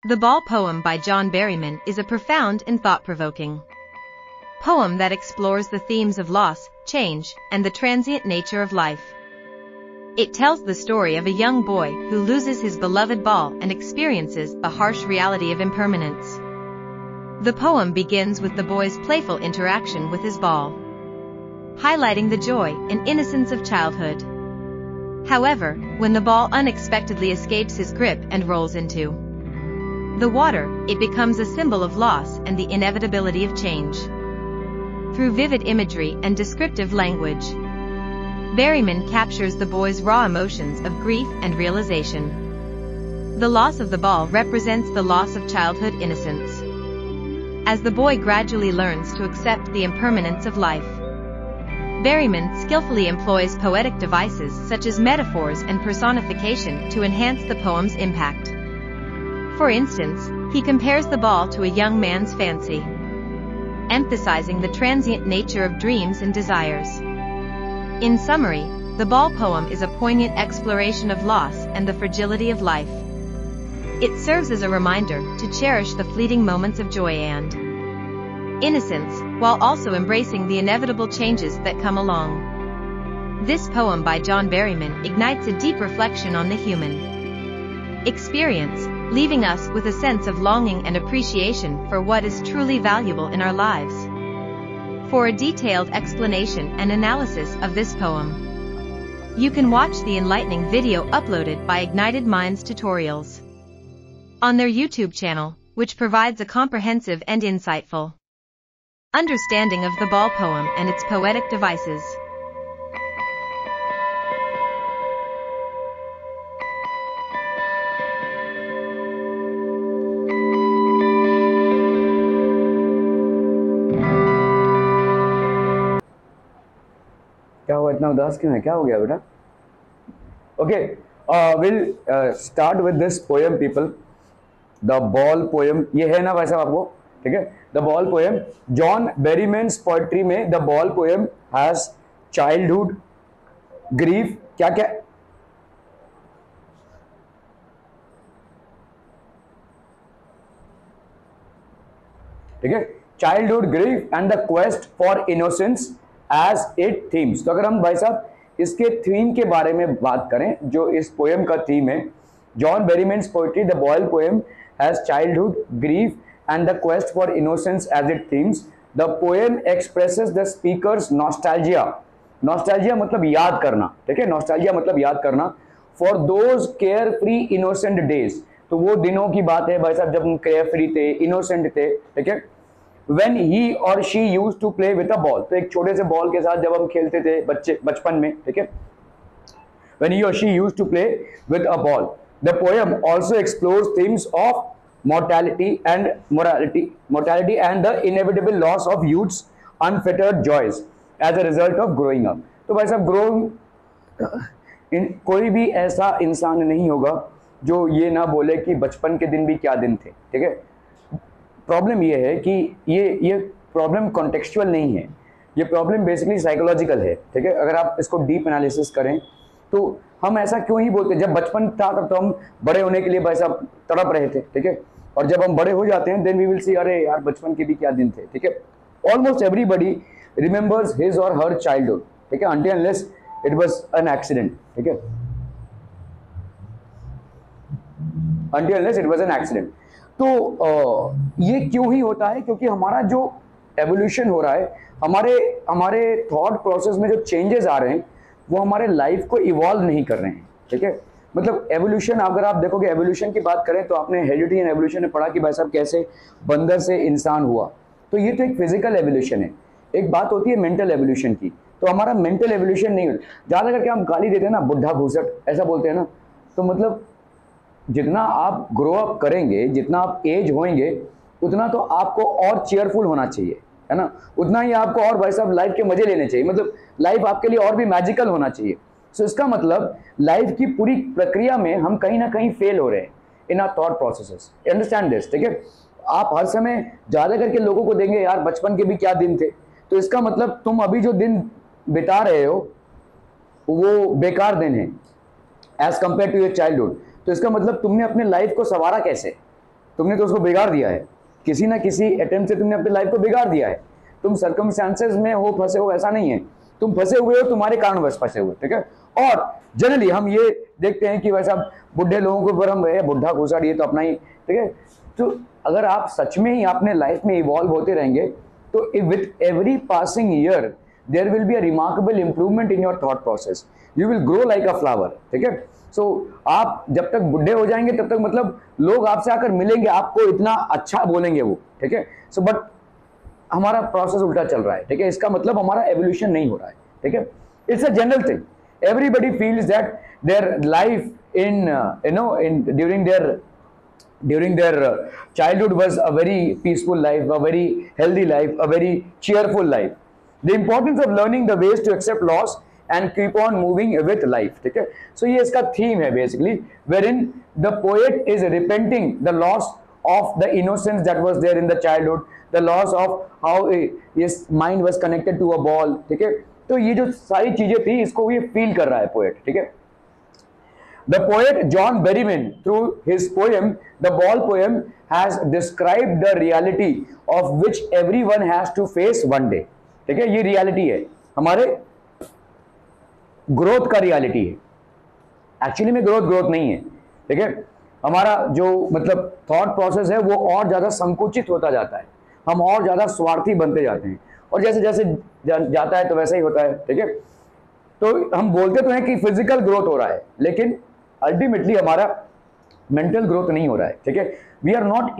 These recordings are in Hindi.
The Ball poem by John Berryman is a profound and thought-provoking poem that explores the themes of loss, change, and the transient nature of life. It tells the story of a young boy who loses his beloved ball and experiences the harsh reality of impermanence. The poem begins with the boy's playful interaction with his ball, highlighting the joy and innocence of childhood. However, when the ball unexpectedly escapes his grip and rolls into the water, it becomes a symbol of loss and the inevitability of change. Through vivid imagery and descriptive language, Berryman captures the boy's raw emotions of grief and realization. The loss of the ball represents the loss of childhood innocence, as the boy gradually learns to accept the impermanence of life. Berryman skillfully employs poetic devices such as metaphors and personification to enhance the poem's impact. For instance, he compares the ball to a young man's fancy, emphasizing the transient nature of dreams and desires. In summary, the Ball poem is a poignant exploration of loss and the fragility of life. It serves as a reminder to cherish the fleeting moments of joy and innocence, while also embracing the inevitable changes that come along. This poem by John Berryman ignites a deep reflection on the human experience, leaving us with a sense of longing and appreciation for what is truly valuable in our lives. For a detailed explanation and analysis of this poem, you can watch the enlightening video uploaded by Ignited Minds Tutorials on their YouTube channel, which provides a comprehensive and insightful understanding of the Ball poem and its poetic devices. क्या हुआ, इतना उदास क्यों है, क्या हो गया बेटा? Okay, will start with this poem people. The ball poem, ये है ना भाई साहब आपको? ठीक है, the ball poem. John Berryman's poetry में the ball poem has childhood, grief, क्या क्या, ठीक है, childhood, grief and the quest for innocence as it themes. तो अगर हम भाई साहब इसके थीम के बारे में बात करें, जो इस पोएम का थीम है, John Berryman's poetry the ball poem has childhood, grief and the quest for innocence as it themes. The poem expresses the speaker's nostalgia. Nostalgia मतलब याद करना, ठीक है, नॉस्टैल्जिया मतलब याद करना. For those carefree innocent days, तो वो दिनों की बात है भाई साहब जब हम केयर फ्री थे, इनोसेंट थे, ठीक है. When he or she used to play with a ball, तो एक छोटे से बॉल के साथ जब हम खेलते थे बचपन में, ठीक है. When he or she used to play with a ball. The poem also explores themes of mortality and the inevitable loss of youth's unfettered joys as a result of growing up. तो भाई साहब कोई भी ऐसा इंसान नहीं होगा जो ये ना बोले कि बचपन के दिन भी क्या दिन थे, ठीक है. प्रॉब्लम ये है कि ये प्रॉब्लम कॉन्टेक्चुअल नहीं है, ये प्रॉब्लम बेसिकली साइकोलॉजिकल है, ठीक है. अगर आप इसको डीप एनालिसिस करें तो हम ऐसा क्यों ही बोलते हैं, जब बचपन था तब तो हम बड़े होने के लिए भाई साहब तड़प रहे थे, ठीक है, और जब हम बड़े हो जाते हैं देन वी विल सी अरे यार बचपन के भी क्या दिन थे, ठीक है. ऑलमोस्ट एवरीबडी रिमेंबर्स हिज और हर चाइल्डहुड, ठीक है, until unless it was an accident, ठीक है, until unless it was an accident. तो ये क्यों ही होता है, क्योंकि हमारा जो एवोल्यूशन हो रहा है, हमारे थॉट प्रोसेस में जो चेंजेस आ रहे हैं वो हमारे लाइफ को इवॉल्व नहीं कर रहे हैं, ठीक है. मतलब एवोल्यूशन, अगर आप देखोगे एवोल्यूशन की बात करें तो आपने हेरिडिटी एंड एवोल्यूशन में पढ़ा कि भाई साहब कैसे बंदर से इंसान हुआ, तो ये तो एक फिजिकल एवोल्यूशन है. एक बात होती है मेंटल एवोल्यूशन की, तो हमारा मेंटल एवोल्यूशन नहीं होता. ज़्यादा करके हम गाली देते हैं ना, बुढ़ा घूसट ऐसा बोलते हैं ना, तो मतलब जितना आप ग्रो अप करेंगे, जितना आप एज होंगे, उतना तो आपको और चेयरफुल होना चाहिए, है ना, उतना ही आपको और भाई साहब लाइफ के मजे लेने चाहिए, मतलब लाइफ आपके लिए और भी मैजिकल होना चाहिए. सो इसका मतलब लाइफ की पूरी प्रक्रिया में हम कहीं ना कहीं फेल हो रहे हैं in our thought processes. Understand this, ठीक है. आप हर समय ज़्यादा करके लोगों को देंगे यार बचपन के भी क्या दिन थे, तो इसका मतलब तुम अभी जो दिन बिता रहे हो वो बेकार दिन है as compare to your childhood. तो इसका मतलब तुमने अपने लाइफ को संवारा कैसे, तुमने तो उसको बिगाड़ दिया है, किसी ना किसी अटेम्प्ट से तुमने अपनी लाइफ को बिगाड़ दिया है। तुम सर्कमस्टेंसेस में हो फंसे हो, ऐसा नहीं है, तुम फंसे हुए हो, तुम्हारे कारणवश फंसे हुए, ठीक है। और जनरली हम ये देखते हैं कि वैसा बुढ़े लोगों के ऊपर हम बुढ़ा घुसाड़, ये तो अपना ही, ठीक है। तो अगर आप सच में ही अपने लाइफ में इवॉल्व होते रहेंगे तो with every passing year there will be a remarkable improvement in your thought process, you will grow like a flower, ठीक है। सो आप जब तक बुढ़े हो जाएंगे तब तक मतलब लोग आपसे आकर मिलेंगे, आपको इतना अच्छा बोलेंगे वो, ठीक है। सो बट हमारा प्रोसेस उल्टा चल रहा है, ठीक है। इसका मतलब हमारा एवोल्यूशन नहीं हो रहा है, ठीक है। It's a general thing, everybody feels that their life in during their childhood was a very peaceful life, a very healthy life, a very cheerful life. The importance of learning the ways to accept loss and keep on moving with life, ठीक है। So ये इसका theme है basically, wherein the poet is repenting the loss of the innocence that was there in the childhood, the loss of how his mind was connected to a ball, ठीक है। तो ये जो सारी चीजें थी इसको ये फील कर रहा है पोएट, ठीक है। The poet John Berryman, through his poem The Ball Poem, has described the reality of which everyone has to face one day, ठीक है। ये रियलिटी है, हमारे ग्रोथ का रियलिटी है। एक्चुअली में ग्रोथ नहीं है, ठीक है। हमारा जो मतलब थॉट प्रोसेस है वो और ज्यादा संकुचित होता जाता है, हम और ज्यादा स्वार्थी बनते जाते हैं, और जैसे जैसे जाता है तो वैसा ही होता है, ठीक है। तो हम बोलते तो हैं कि फिजिकल ग्रोथ हो रहा है, लेकिन अल्टीमेटली हमारा मेंटल ग्रोथ नहीं हो रहा है, ठीक है। We are not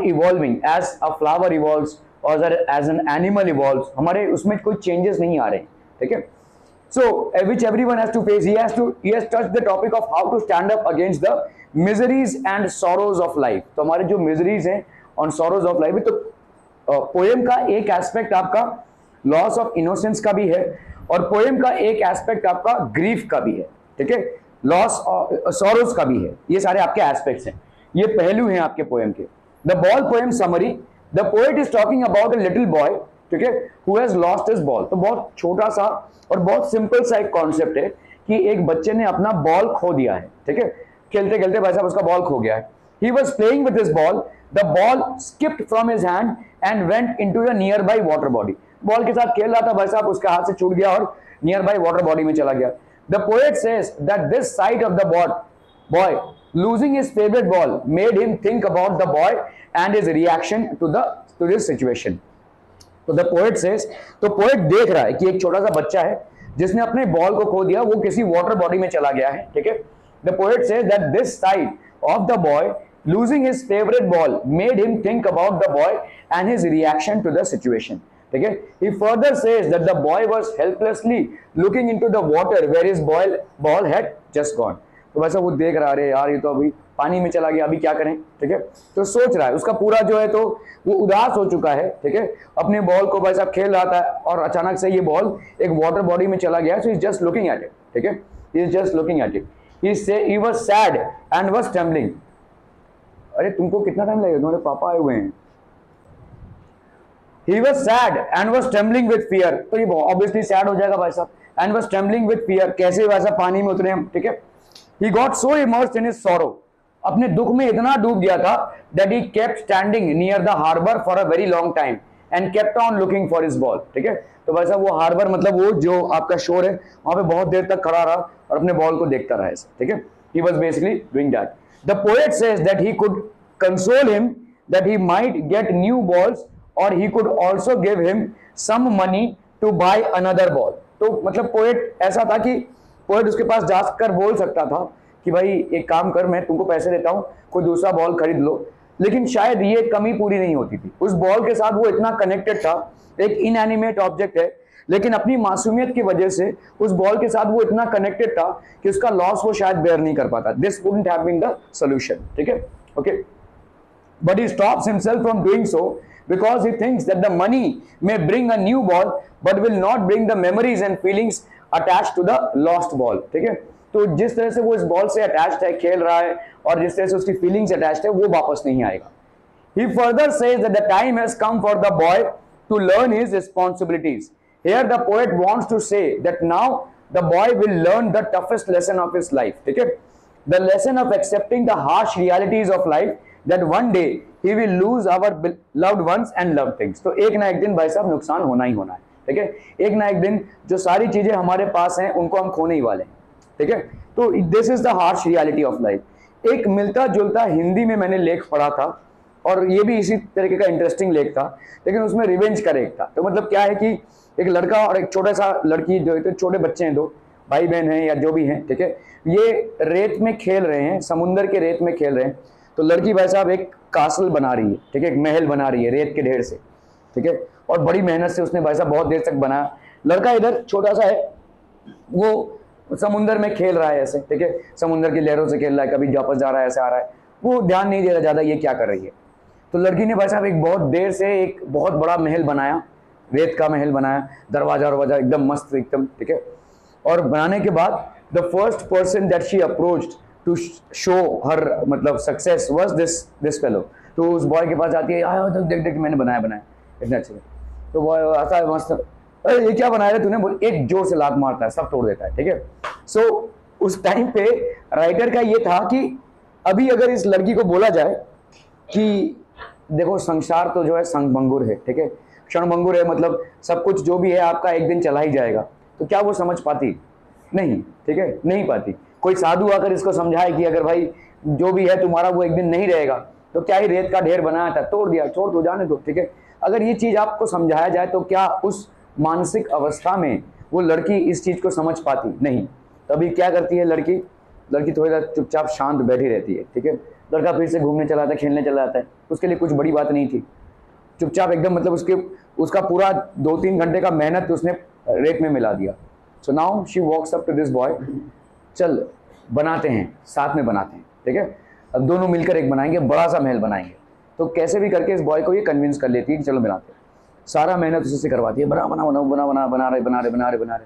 evolving as a flower evolves और एज एन एनिमल इवॉल्व्स, हमारे उसमें कोई चेंजेस नहीं आ रहे, ठीक है। So, which everyone has to face. He has touched the topic of how to stand up against the miseries and sorrows of life. तो हमारे जो miseries हैं on sorrows of life, तो पोएम का एक एस्पेक्ट आपका लॉस ऑफ इनोसेंस का भी है, और पोएम का एक एस्पेक्ट आपका ग्रीफ का भी है, ठीक है, लॉस सॉरोज का भी है। ये सारे आपके एस्पेक्ट्स हैं, ये पहलू हैं आपके पोएम के। The ball poem summary, the poet is talking about a little boy, ठीक है, who has lost his ball. तो बहुत छोटा सा और बहुत सिंपल सा एक कॉन्सेप्ट है कि एक बच्चे ने अपना बॉल खो दिया है, ठीक है, खेलते खेलते भाई साहब उसका बॉल खो गया है। He was playing with his ball, the ball skipped from his hand and went into a nearby water body. Ball के साथ खेल रहा था भाई साहब, उसके हाथ से छूट गया और नियर बाई वाटर बॉडी में चला गया। The poet says that this sight of the boy losing his favorite ball made him think about the boy and his reaction to this situation. तो द पोएट सेज, तो पोएट देख रहा है कि एक छोटा सा बच्चा है जिसने अपने बॉल को खो दिया, वो किसी वाटर बॉडी में चला गया है, ठीक है। The poet says that this side of the boy losing his favorite ball made him think about the boy and his reaction to the situation, ठीक है। He further says that the boy was helplessly looking into the water where his ball had just gone. तो वैसा वो देख रहा है, यार ये तो अभी पानी में चला गया, अभी क्या करें, ठीक है। तो सोच रहा है, उसका पूरा जो है तो वो उदास हो चुका है, ठीक है, अपने बॉल को वैसा खेल रहा था और अचानक से ये बॉल एक वाटर बॉडी में चला गया। So he is just looking at it, ठीक है, he is just looking at it. He was sad and was trembling. अरे तुमको कितना टाइम लगेगा, तुम्हारे पापा आए हुए हैं। He was sad and was trembling with fear. तो ये obviously sad हो जाएगा भाई साहब, and was trembling with fear। कैसे वैसा पानी में उतरे हम, ठीक है। He got so immersed in his sorrow, अपने दुख में इतना डूब गया था, that he kept standing near the harbor for a very long time and kept on looking for his ball, ठीक है। तो वैसा वो हार्बर मतलब वो जो आपका शोर है वहां पे बहुत देर तक खड़ा रहा और अपने बॉल को देखता रहा ऐसा, ठीक है। He was basically doing that. The poet says that he could console him that he might get new balls, or he could also give him some money to buy another ball. तो मतलब पोएट ऐसा था कि पोएट उसके पास जाकर बोल सकता था कि भाई एक काम कर, मैं तुमको पैसे देता हूँ, कोई दूसरा बॉल खरीद लो, लेकिन शायद ये कमी पूरी नहीं होती थी। उस बॉल के साथ वो इतना कनेक्टेड था, एक इनएनिमेट ऑब्जेक्ट है, लेकिन अपनी मासूमियत की वजह से उस बॉल के साथ वो इतना कनेक्टेड था कि उसका लॉस वो शायद बेयर नहीं कर पाता। This wouldn't have been the solution, ठीक है, okay. But he stops himself from doing so because he thinks that the money may bring a new ball but will not bring the memories and feelings attached to the lost ball, ठीक है। तो जिस तरह से वो इस बॉल से अटैच्ड है, खेल रहा है, और जिस तरह से उसकी फीलिंग्स अटैच्ड है, वो वापस नहीं आएगा। He further says that the time has come for the boy to learn his responsibilities. Here the poet wants to say that now the boy will learn the toughest lesson of his life, ठीक है। The lesson of accepting the harsh realities of life that one day he will lose our loved ones and love things. तो एक ना एक दिन भाई साहब नुकसान होना ही होना है, ठीक है। एक ना एक दिन जो सारी चीजें हमारे पास हैं उनको हम खोने ही वाले हैं, ठीक है। तो this is the harsh reality of life. एक मिलता जुलता हिंदी में मैंने लेख पढ़ा था और ये भी इसी तरीके का इंटरेस्टिंग लेख था, लेकिन उसमें रिवेंज का लेख था। तो मतलब क्या है कि एक लड़का और एक छोटा सा लड़की, जो तो छोटे बच्चे हैं, दो भाई बहन हैं या जो भी हैं, ठीक है, ये रेत में खेल रहे हैं, समुंदर के रेत में खेल रहे हैं। तो लड़की भाई साहब एक कासल बना रही है, ठीक है, एक महल बना रही है रेत के ढेर से, ठीक है, और बड़ी मेहनत से उसने भाई साहब बहुत देर तक बनाया। लड़का इधर छोटा सा है, वो समुंदर में खेल रहा है ऐसे, ठीक है, समुंदर की लहरों से खेल रहा है, कभी वापस जा रहा है, ऐसे आ रहा है, वो ध्यान नहीं दे रहा ज्यादा ये क्या कर रही है। तो लड़की ने भाई साहब एक बहुत देर से एक बहुत बड़ा महल बनाया, रेत का महल बनाया, दरवाजा वरवाजा एकदम मस्त एकदम, ठीक है। और बनाने के बाद the first person that she approached to show her मतलब सक्सेस वाज दिस फेलो। तो उस बॉय के पास आती है, आया देख देख मैंने बनाया इतने अच्छे। तो बॉय आता है मस्त, अरे ये क्या बनाया तूने, बोल एक जोर से लात मारता है, सब तोड़ देता है, ठीक है। सो उस टाइम पे राइटर का ये था कि अभी अगर इस लड़की को बोला जाए कि देखो संसार तो जो है संगभंगुर है, ठीक है, क्षणभंगुर है, मतलब सब कुछ जो भी है आपका एक दिन चला ही जाएगा, तो क्या वो समझ पाती? नहीं, ठीक है, नहीं पाती। कोई साधु आकर इसको समझाए कि अगर भाई जो भी है तुम्हारा वो एक दिन नहीं रहेगा, तो क्या ही रेत का ढेर बनाया था, तोड़ दिया, छोड़ दो, जाने दो, ठीक है। अगर ये चीज आपको समझाया जाए तो क्या उस मानसिक अवस्था में वो लड़की इस चीज को समझ पाती? नहीं। तभी क्या करती है लड़की थोड़ी देर चुपचाप शांत बैठी रहती है, ठीक है। लड़का फिर से घूमने चला जाता है, खेलने चला जाता है, उसके लिए कुछ बड़ी बात नहीं थी, चुपचाप एकदम, मतलब उसका पूरा 2-3 घंटे का मेहनत उसने रेत में मिला दिया। So now she walks up to this boy, चल बनाते हैं, साथ में बनाते हैं, ठीक है, अब दोनों मिलकर एक बनाएंगे, बड़ा सा महल बनाएंगे। तो कैसे भी करके इस बॉय को ये कन्विंस कर लेती है कि चलो बनाते हैं, सारा मेहनत उसी से करवाती है, बना रहे,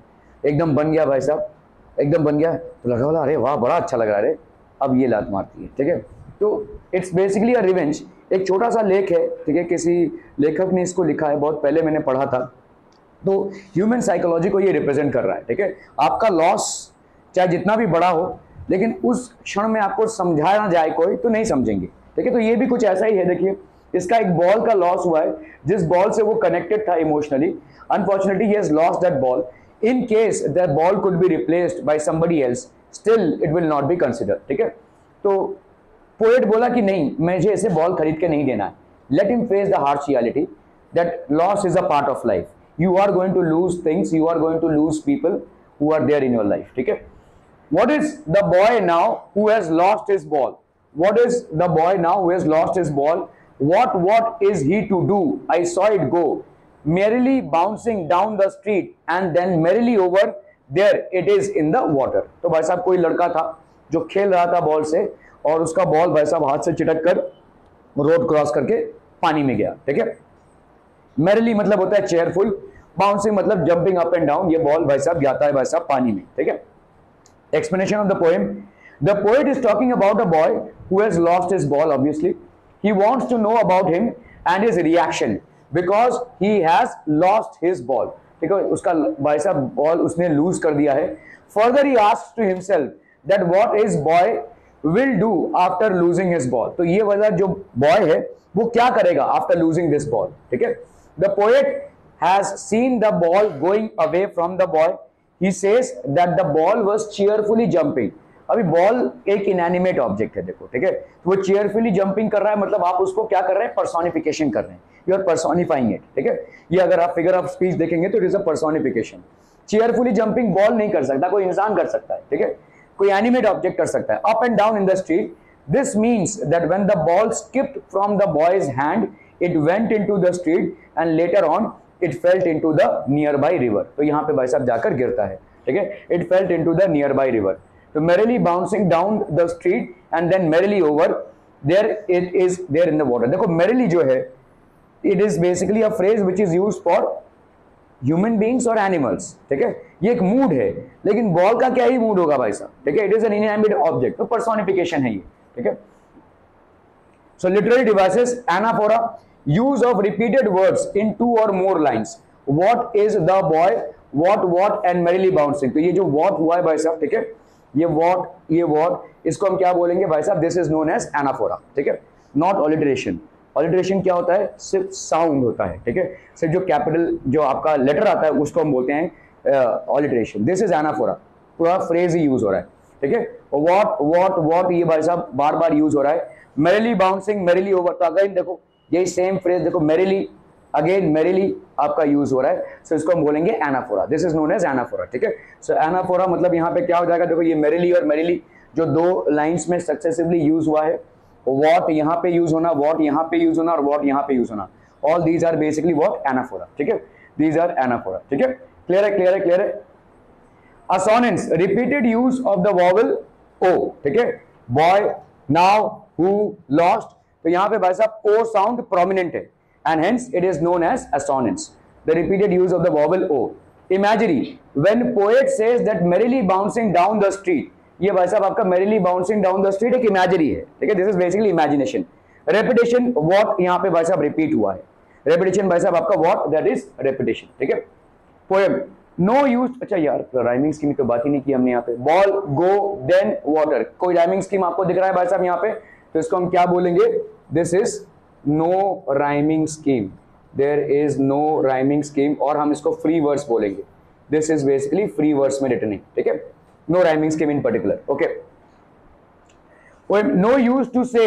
एकदम बन गया भाई साहब, एकदम बन गया। तो लगा बोला अरे वाह बड़ा अच्छा लग रहा है, अब ये लात मारती है, ठीक है। तो इट्स बेसिकली अ रिवेंज। एक छोटा सा लेख है, ठीक है, किसी लेखक ने इसको लिखा है, बहुत पहले मैंने पढ़ा था। तो ह्यूमन साइकोलॉजी को ये रिप्रेजेंट कर रहा है, ठीक है। आपका लॉस चाहे जितना भी बड़ा हो, लेकिन उस क्षण में आपको समझाया ना जाए कोई तो नहीं समझेंगे, ठीक है। तो ये भी कुछ ऐसा ही है, देखिए इसका एक बॉल का लॉस हुआ है, जिस बॉल से वो कनेक्टेड था emotionally, unfortunately he has lost that ball. In case that ball could be replaced by somebody else, still it will not be considered, ठीक है। तो पोएट बोला कि नहीं, मुझे ऐसे बॉल खरीद के नहीं देना है, let him face the harsh reality that loss is a part of life, you are going to lose things, you are going to lose people who are there in your life, ठीक है। What is the boy now who has lost his ball? What is the boy now who has lost his ball? What is he to do? I saw it go, merrily bouncing down the street and then merrily over, there it is in the water. तो भाई साहब कोई लड़का था जो खेल रहा था बॉल से, और उसका बॉल भाई साहब हाथ से चिटक कर रोड क्रॉस करके पानी में गया, ठीक है। merrily मतलब होता है चेयरफुल, बाउंसिंग मतलब जंपिंग अप एंड डाउन, ये बॉल भाई साहब जाता है भाई साहब पानी में, ठीक है। Explanation of the poem. The poet is talking about a boy who has lost his ball, obviously. He wants to know about him and his reaction because he has lost his ball. ठीक है, उसका भाई साहब बॉल उसने लूज कर दिया है। Further he asks to himself that what his boy will do after losing his ball. तो ये वाला जो बॉय है वो क्या करेगा after losing this ball, ठीक है। The poet has seen the ball going away from the boy. He says that the ball was cheerfully jumping. अभी बॉल एक इनएनिमेट ऑब्जेक्ट है, देखो, ठीक है, तो वो चेयरफुली जंपिंग कर रहा है, मतलब आप उसको क्या कर रहे हैं, पर्सोनिफिकेशन कर रहे हैं, यू आर पर्सोनिफाइंग इट, ठीक है। ये अगर आप फिगर ऑफ स्पीच देखेंगे तो it is a personification. Cheerfully jumping ball नहीं कर सकता, कोई इंसान कर सकता है, ठीक है, कोई एनिमेट ऑब्जेक्ट कर सकता है, up and down in the street. This means that when the ball skipped from the boys hand, it went into the street and later on it felt into the near by river. तो यहाँ पे भाई साहब जाकर गिरता है, ठीक है, it felt into the near by river. तो merrily bouncing down the street and then merrily over, there it is there in the water. देखो merrily जो है, it is basically a phrase which is used for human beings or animals, ठीक है। ये एक मूड है, लेकिन बॉल का क्या ही मूड होगा भाई साहब, ठीक है, it is an inanimate object, तो personification है ये, ठीक है। So literary devices, anaphora, use of repeated words in 2 or more lines. What is the boy, what and merrily bouncing। तो ये जो what हुआ है भाई साहब, ठीक है, ये वॉट, इसको हम क्या बोलेंगे भाई साहब, this is known as anaphora, ठीक है, नॉट ऑलिटरेशन। ऑलिटरेशन क्या होता है, सिर्फ साउंड होता है, ठीक है, सिर्फ जो कैपिटल जो आपका लेटर आता है उसको हम बोलते हैं ऑलिटरेशन। दिस इज एनाफोरा, पूरा फ्रेज ही यूज हो रहा है, ठीक है। वॉट ये भाई साहब बार बार यूज हो रहा है। मेरिली बाउंसिंग, मेरिली ओवर, तो अगेन देखो यही सेम फ्रेज देखो, मेरिली अगेन मेरिली आपका यूज हो रहा है, सो इसको हम बोलेंगे anaphora, this is known as anaphora, ठीक है। सो एनाफोरा मतलब यहाँ पे क्या हो जाएगा, देखो ये मेरिली और मेरिली जो दो लाइंस में सक्सेसिवली यूज हुआ है, वॉट यहाँ पे यूज होना, वॉट यहाँ पे यूज होना और वॉट यहाँ पे यूज होना, all these are basically what, anaphora, ठीक है, दीज आर एनाफोरा, ठीक है। क्लियर है, क्लियर है, क्लियर है। Assonance, repeated use of the vowel o, ठीक है, बॉय, नाउ, हु, लॉस्ट, तो यहाँ पे भाई साहब ओ साउंड प्रोमिनेंट है and hence it is known as assonance, the repeated use of the vowel o. Imagery, when poet says that merrily bouncing down the street, ये भाई साहब आपका merrily bouncing down the street एक imagery है, ठीक है, this is basically imagination. Repetition, what यहाँ पे भाई साहब repeat हुआ है, repetition भाई साहब आपका what, that is repetition, ठीक है। Poem, no use, अच्छा यार rhyming scheme की तो बात ही नहीं की हमने यहाँ पे, ball, go, then water, कोई rhyming scheme आपको दिख रहा है भाई साहब यहाँ पे, तो इसको हम क्या बोलेंगे, this is no rhyming scheme, there is no rhyming scheme, और हम इसको free verse बोलेंगे, this is basically free verse में written है, ठीक है, no rhyming scheme in particular, okay। No use to say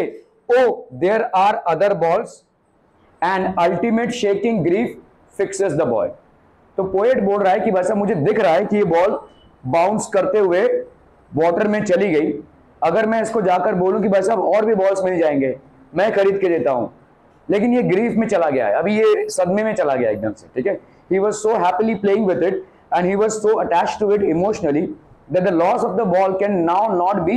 oh there are other balls and ultimate shaking grief fixes the boy, तो पोएट बोल रहा है कि भाई साहब मुझे दिख रहा है कि ये बॉल बाउंस करते हुए वाटर में चली गई, अगर मैं इसको जाकर बोलूं कि भाई साहब और भी बॉल्स मिल जाएंगे मैं खरीद के देता हूं, लेकिन ये ग्रीफ में चला गया है, अभी ये सदमे में चला गया एकदम से, ठीक है। He was so happily playing with it and he was so attached to it emotionally that the loss of the ball can now not be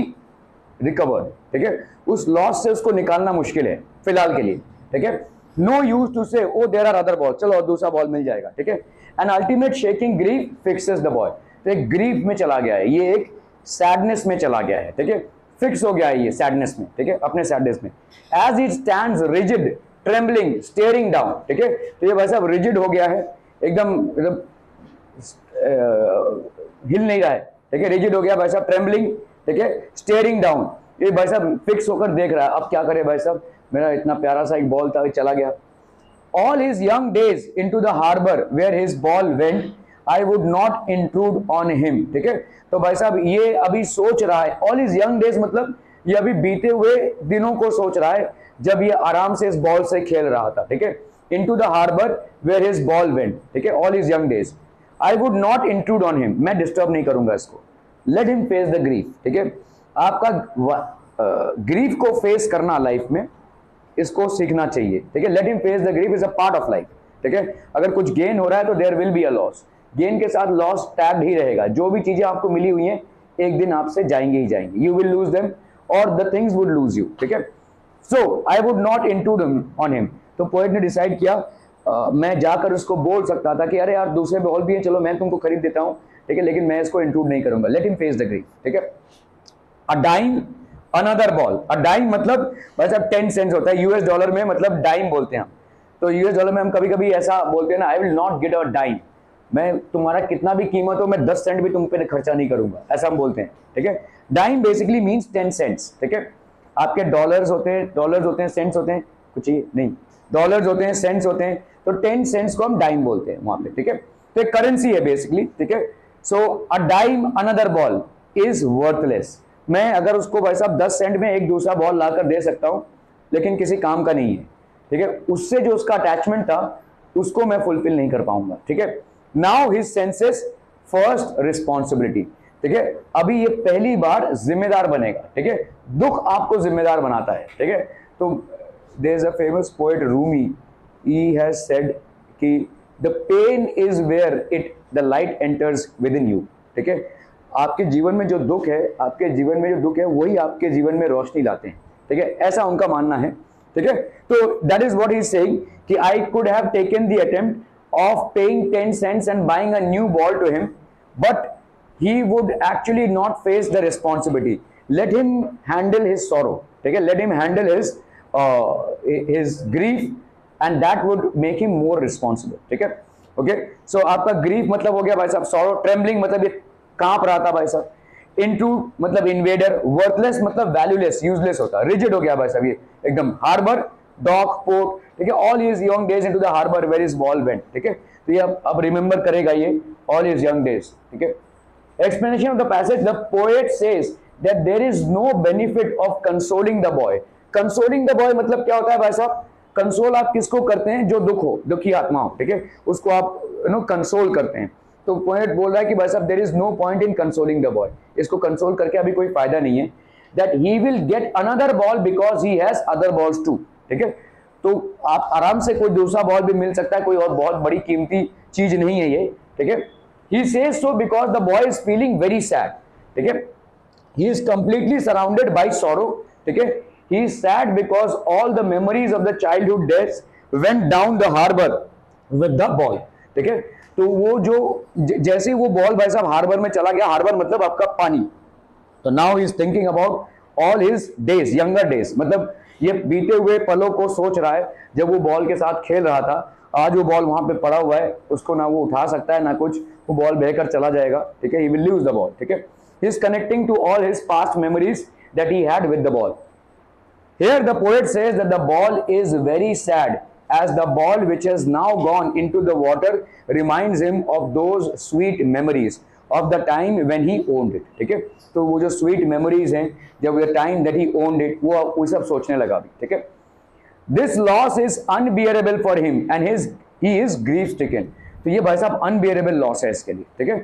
recovered, ठीक है, उस लॉस से उसको निकालना मुश्किल है फिलहाल के लिए, ठीक है। No use to say oh there are other balls, चलो दूसरा बॉल मिल जाएगा, ठीक है। An ultimate shaking grief fixes the boy, तो एक ग्रीफ में चला गया है, ये एक सैडनेस में चला गया है, ठीक है, फिक्स हो गया है ये सैडनेस में, ठीक है, अपने सैडनेस में। As it stands rigid, trembling, steering down, ठीक है, तो ये भाई साहब रिजिड हो गया है, एकदम हिल नहीं रहा है, ठीक है, रिजिड हो गया भाई साहब, ट्रेम्बलिंग, ठीक है, स्टेयरिंग डाउन, ये भाई साहब फिक्स होकर देख रहा है, अब क्या करे भाई साहब, मेरा इतना प्यारा सा एक बॉल था चला गया। All his young days into the harbour where his ball went I would not intrude on him, ठीक है, तो भाई साहब ये अभी सोच रहा है, ऑल हिज यंग डेज मतलब ये अभी बीते हुए दिनों को सोच रहा है जब ये आराम से इस बॉल से खेल रहा था, ठीक है, into the harbour where his ball went, ठीक है, all his young days I would not intrude on him, मैं डिस्टर्ब नहीं करूंगा इसको, let him face the grief, ठीक है, आपका ग्रीफ को फेस करना लाइफ में, इसको सीखना चाहिए, ठीक है, let him face the grief is a part of life, ठीक है, अगर कुछ गेन हो रहा है तो there will be a loss, gain के साथ लॉस टैग्ड ही रहेगा, जो भी चीजें आपको मिली हुई हैं एक दिन आपसे जाएंगे ही जाएंगे, यू विल लूज देम और the things would lose you, ठीक है। So I would not intrude on him, तो पोएट ने डिसाइड किया मैं जाकर उसको बोल सकता था कि अरे यार दूसरे बॉल भी है, चलो मैं तुमको खरीद देता हूं, ठीक है, लेकिन मैं इसको इंट्रूड नहीं करूंगा, let him face the grief, ठीक है। A dime another ball, a dime मतलब भाई साहब 10 सेंट्स होता है, यूएस डॉलर में मतलब डाइम बोलते हैं हम, तो यूएस डॉलर में हम कभी कभी ऐसा बोलते हैं ना, I will not get a dime, मैं तुम्हारा कितना भी कीमत हो मैं 10 सेंट भी तुम पे खर्चा नहीं करूंगा, ऐसा हम बोलते हैं, ठीक है। डाइम बेसिकली मीन्स 10 सेंट्स, ठीक है, आपके डॉलर्स होते हैं, सेंट्स होते हैं, कुछ ही नहीं, डॉलर्स होते हैं, सेंट्स होते हैं, तो 10 सेंट्स को हम डाइम बोलते हैं वहां पे, ठीक है, तो एक करेंसी है बेसिकली, ठीक है। So a dime another ball is worthless, मैं अगर उसको भाई साहब 10 सेंट में एक दूसरा बॉल लाकर दे सकता हूं, लेकिन किसी काम का नहीं है, ठीक है, उससे जो उसका अटैचमेंट था उसको मैं फुलफिल नहीं कर पाऊंगा, ठीक है। Now his senses first responsibility, ठीक है, अभी ये पहली बार जिम्मेदार बनेगा, ठीक है, दुख आपको जिम्मेदार बनाता है, ठीक है, तो there is a famous poet Rumi, he has said कि the pain is where it the light enters within you, ठीक है, आपके जीवन में जो दुख है, आपके जीवन में जो दुख है वही आपके जीवन में रोशनी लाते हैं, ठीक है, ऐसा उनका मानना है, ठीक है, तो that is what he is saying कि I could have taken the attempt of paying 10 cents and buying a new ball to him, but he would actually not face the responsibility, let him handle his sorrow, ठीक है, let him handle his grief and that would make him more responsible, ठीक है, ओके। सो आपका grief मतलब हो गया भाई साहब sorrow, trembling मतलब ये कांप रहा था भाई साहब, इनटू मतलब इन्वेडर, वर्थलेस मतलब वैल्यूलेस, यूजलेस होता है, रिजिड हो गया भाई साहब ये एकदम, हार्बर, डॉक, पोर्ट, ठीक है, all his young days into the harbour where his ball went, ठीक है, तो ये अब रिमेंबर करेगा ये ऑल हिज यंग डेज, ठीक है। Explanation of the passage, the poet says that there is no benefit of consoling the boy. Consoling the boy मतलब क्या होता है भाई साहब, कंसोल आप किसको करते हैं, जो दुख हो, दुखी आत्मा हो, ठीक है, उसको आप कंसोल करते हैं। तो पोएट बोल रहा है कि भाई साहब there is no point in consoling the boy, इसको कंसोल करके अभी कोई फायदा नहीं है, that he will get another ball because he has other balls too, ठीक है, तो आप आराम से कोई दूसरा बॉल भी मिल सकता है, कोई और बहुत बड़ी कीमती चीज नहीं है ये, ठीक है। He says so because the boy is feeling very sad, ठीक है, he is completely surrounded by sorrow, ठीक है, he is sad because all the memories of the childhood days went down the harbor with the ball, ठीक है, तो वो जो जैसे वो बॉल भाई साहब हार्बर में चला गया, हार्बर मतलब आपका पानी, तो now he is thinking about all his days, younger days, मतलब ये बीते हुए पलों को सोच रहा है जब वो बॉल के साथ खेल रहा था, आज वो बॉल वहां पे पड़ा हुआ है, उसको ना वो उठा सकता है ना कुछ, वो बॉल बहकर चला जाएगा, ठीक है, he will lose the ball, ठीक है, he is connecting to all his past memories that he had with the ball. Here the poet says that the ball is very sad as the ball which has now gone into the water reminds him of those sweet memories of the time when he owned it, ठीक है, तो वो जो sweet memories हैं जब the time that he owned it, वो सब सोचने लगा भी, ठीक है। This loss is unbearable for him and he is grief stricken, तो ये भाई साहब unbearable loss है इसके लिए, ठीक है,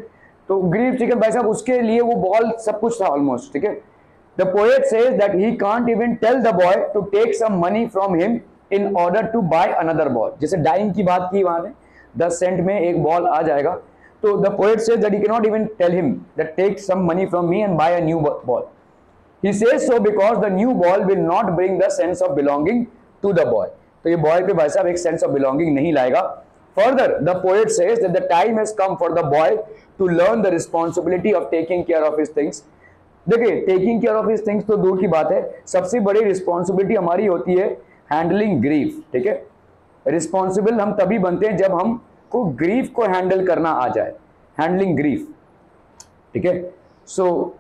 तो grief stricken भाई साहब उसके लिए वो बॉल सब कुछ था ऑलमोस्ट, ठीक है। The poet says that he can't even tell the boy to take some money from him in order to buy another ball, जैसे डाइंग की बात की वहां ने, 10 सेंट में एक बॉल आ जाएगा, तो the poet says that he cannot even tell him that take some money from me and buy a new ball. He says so because the new ball will not bring the sense of belonging to the boy, तो ये बॉय पे भाई साहब एक सेंस ऑफ बिलोंगिंग नहीं लाएगा। Further, the poet says that the time has come for the boy to learn the responsibility of taking care of his things. देखिए, taking care of his things तो दूर की बात है, सबसे बड़ी रिस्पॉन्सिबिलिटी हमारी होती है हैंडलिंग ग्रीफ, ठीक है, रिस्पॉन्सिबल हम तभी बनते हैं जब हम को ग्रीफ को हैंडल करना आ जाए, हैंडलिंग ग्रीफ, ठीक है, सो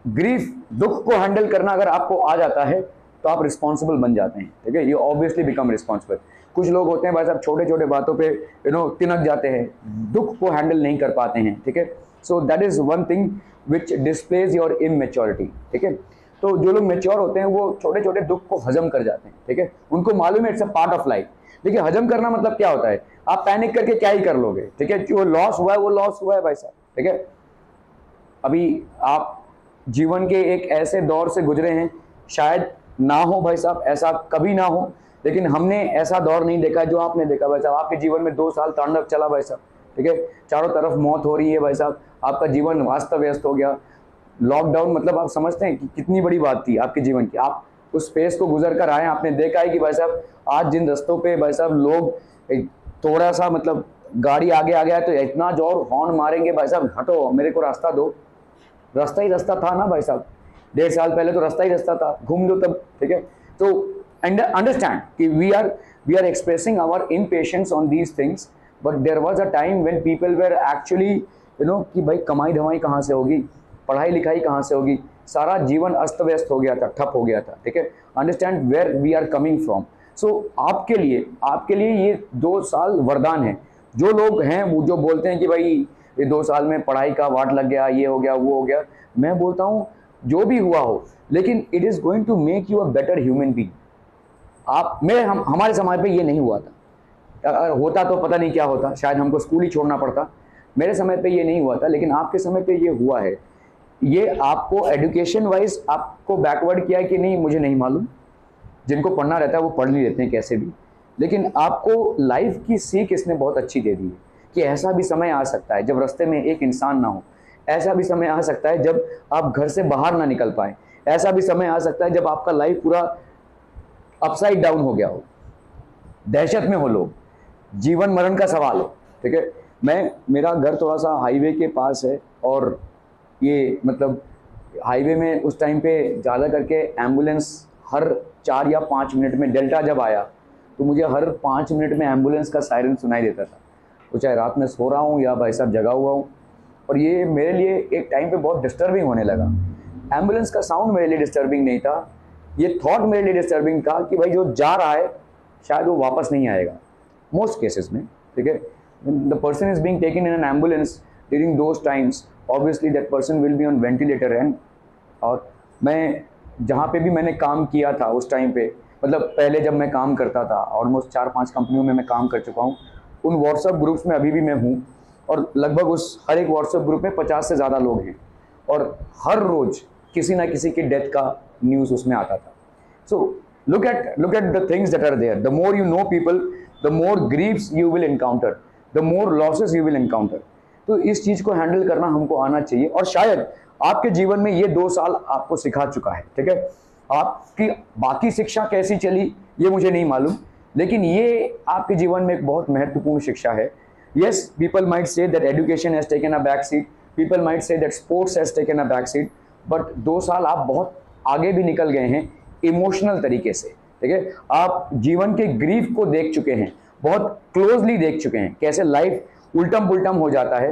ग्रीफ, दुख को हैंडल करना अगर आपको आ जाता है तो आप रिस्पॉन्सिबल बन जाते हैं, ठीक है, यू ऑब्वियसली बिकम रिस्पॉन्सिबल। कुछ लोग होते हैं भाई साहब छोटे छोटे बातों पे तिनक जाते हैं, दुख को हैंडल नहीं कर पाते हैं, ठीक है, सो that is one thing which displays your immaturity, ठीक है, तो जो लोग मेच्योर होते हैं वो छोटे छोटे दुख को हजम कर जाते हैं, ठीक है, उनको मालूम है it's a part of life. देखिए, हजम करना मतलब क्या होता है, आप पैनिक करके क्या ही कर लोगे, ठीक है, जो लॉस हुआ है वो लॉस हुआ है भाई साहब, ठीक है। अभी आप जीवन के एक ऐसे दौर से गुजरे हैं, शायद ना हो भाई साहब, ऐसा कभी ना हो, लेकिन हमने ऐसा दौर नहीं देखा जो आपने देखा भाई साहब। आपके जीवन में 2 साल तांडव चला भाई साहब, ठीक है, चारों तरफ मौत हो रही है भाई साहब, आपका जीवन अस्त व्यस्त हो गया, लॉकडाउन मतलब आप समझते हैं कि कितनी बड़ी बात थी आपके जीवन की, आप उस फेज को गुजर कर आए, आपने देखा है कि भाई साहब आज जिन रस्तों पे भाई साहब लोग थोड़ा सा मतलब गाड़ी आगे आ गया है तो इतना जोर हॉर्न मारेंगे भाई साहब, हटो मेरे को रास्ता दो, रास्ता ही रास्ता था ना भाई साहब, 1.5 साल पहले तो रास्ता ही रास्ता था, घूम लो तब, ठीक है। तो अंडरस्टैंड कि we are expressing our impatience on these things, but there was a time when people were actually कि भाई कमाई धमाई कहाँ से होगी, पढ़ाई लिखाई कहाँ से होगी, सारा जीवन अस्त व्यस्त हो गया था, ठप हो गया था, ठीक है। Understand where we are coming from. So आपके लिए ये 2 साल वरदान है। जो लोग हैं वो जो बोलते हैं कि भाई ये 2 साल में पढ़ाई का वाट लग गया, ये हो गया वो हो गया, मैं बोलता हूँ जो भी हुआ हो, लेकिन it is going to make you a better human being. हमारे समय पे ये नहीं हुआ था, अगर होता तो पता नहीं क्या होता, शायद हमको स्कूल ही छोड़ना पड़ता। मेरे समय पे ये नहीं हुआ था, लेकिन आपके समय पे ये हुआ है। ये आपको एजुकेशन वाइज आपको बैकवर्ड किया है कि नहीं मुझे नहीं मालूम, जिनको पढ़ना रहता है वो पढ़ नहीं लेते हैं कैसे भी, लेकिन आपको लाइफ की सीख इसने बहुत अच्छी दे दी है कि ऐसा भी समय आ सकता है जब रास्ते में एक इंसान ना हो, ऐसा भी समय आ सकता है जब आप घर से बाहर ना निकल पाए, ऐसा भी समय आ सकता है जब आपका लाइफ पूरा अपसाइड डाउन हो गया हो, दहशत में हो लोग, जीवन मरण का सवाल हो, ठीक है। मेरा घर थोड़ा सा हाईवे के पास है और ये मतलब हाईवे में उस टाइम पे ज़्यादा करके एम्बुलेंस हर 4 या 5 मिनट में, डेल्टा जब आया तो मुझे हर 5 मिनट में एम्बुलेंस का सायरन सुनाई देता था, वो चाहे रात में सो रहा हूँ या भाई साहब जगा हुआ हूँ। और ये मेरे लिए एक टाइम पे बहुत डिस्टर्बिंग होने लगा। एम्बुलेंस का साउंड मेरे लिए डिस्टर्बिंग नहीं था, ये थॉट मेरे लिए डिस्टर्बिंग था कि भाई जो जा रहा है शायद वो वापस नहीं आएगा मोस्ट केसेस में, ठीक है। The person is being taken in an ambulance during those times, obviously that person will be on ventilator and. और मैं जहाँ पे भी मैंने काम किया था उस टाइम पे, मतलब पहले जब मैं काम करता था, ऑलमोस्ट 4-5 कंपनियों में मैं काम कर चुका हूँ, उन व्हाट्सएप ग्रुप्स में अभी भी मैं हूँ, और लगभग उस हर एक व्हाट्सएप ग्रुप में 50 से ज़्यादा लोग हैं, और हर रोज़ किसी ना किसी की डेथ का न्यूज़ उसमें आता था। सो look at the things that are there. The more you know people, the more griefs you will encounter, the more losses you will encounter. तो इस चीज़ को हैंडल करना हमको आना चाहिए, और शायद आपके जीवन में ये 2 साल आपको सिखा चुका है, ठीक है। आपकी बाकी शिक्षा कैसी चली ये मुझे नहीं मालूम, लेकिन ये आपके जीवन में एक बहुत महत्वपूर्ण शिक्षा है। Yes, people might say that education has taken a back seat, people might say that sports has taken a back seat, but 2 साल आप बहुत आगे भी निकल गए हैं इमोशनल तरीके से, ठीक है। आप जीवन के ग्रीफ को देख चुके हैं, बहुत क्लोजली देख चुके हैं, कैसे लाइफ उल्टम पुल्टम हो जाता है,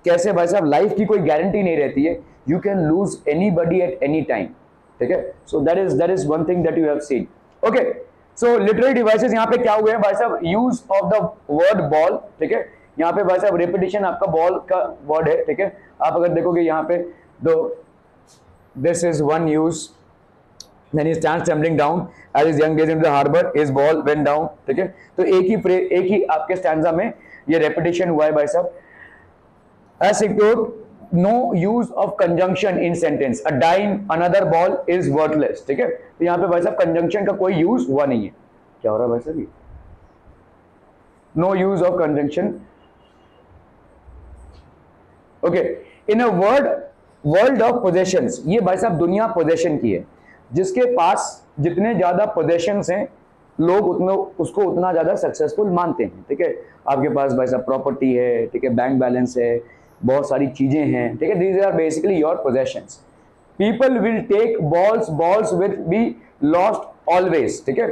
कैसे भाई साहब लाइफ की कोई गारंटी नहीं रहती है, you can lose anybody at any time, ठीक है। सो that is one thing that you have seen. Okay, so literary devices यहाँ पे क्या हुए हैं भाई साहब, use of the word ball, ठीक है। यहाँ पे भाई साहब रेपिटेशन आपका बॉल का वर्ड है, ठीक है। आप अगर देखोगे यहाँ पे this is one use, then he stands trembling down as his young days in the harbor, his ball went down, ठीक है। तो एक ही आपके स्टैंजा में ये रेपिटेशन हुआ है भाई साहब। as secured, no use of conjunction in sentence, a dime another ball is worthless, ठीक है। तो यहाँ पे भाई साहब कंजंक्शन का कोई यूज हुआ नहीं है। क्या हो रहा है भाई साहब, ये no use of conjunction. Okay, in a world of possessions, ये भाई साहब दुनिया पोजेशन की है, जिसके पास जितने ज्यादा पोजेशंस हैं लोग उसको उतना ज्यादा सक्सेसफुल मानते हैं, ठीक है। आपके पास भाई साहब प्रॉपर्टी है, ठीक है, बैंक बैलेंस है, बहुत सारी चीजें हैं, ठीक है। These are basically your possessions. People will take balls will be lost always, ठीक है।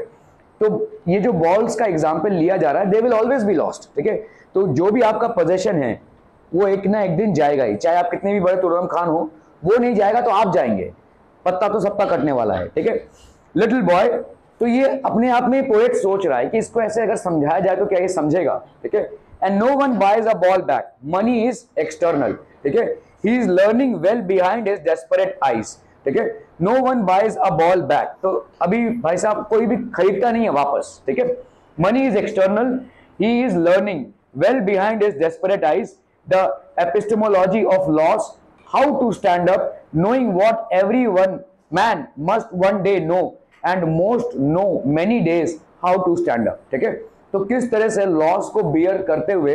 तो ये जो बॉल्स का एग्जाम्पल लिया जा रहा है, they will always be lost, ठीक है। तो जो भी आपका पोजेशन है वो एक ना एक दिन जाएगा ही, चाहे आप कितने भी बड़े तुर्रम खान हो, वो नहीं जाएगा तो आप जाएंगे, पत्ता तो सबका कटने वाला है, ठीक है। लिटिल बॉय, तो ये अपने आप में पोएट सोच रहा है कि इसको ऐसे अगर समझाया जाए तो क्या ये समझेगा, ठीक है। And no one buys a ball back, money is external, ठीक है। He is learning well behind his desperate eyes, ठीक है। No one buys a ball back, तो अभी भाई साहब कोई भी खरीदता नहीं है वापस, ठीक है। Money is external, he is learning well behind his desperate eyes the epistemology of loss, how to stand up, knowing what every one man must one day know and most know many days how to stand up, ठीक है। तो किस तरह से लॉस को बियर करते हुए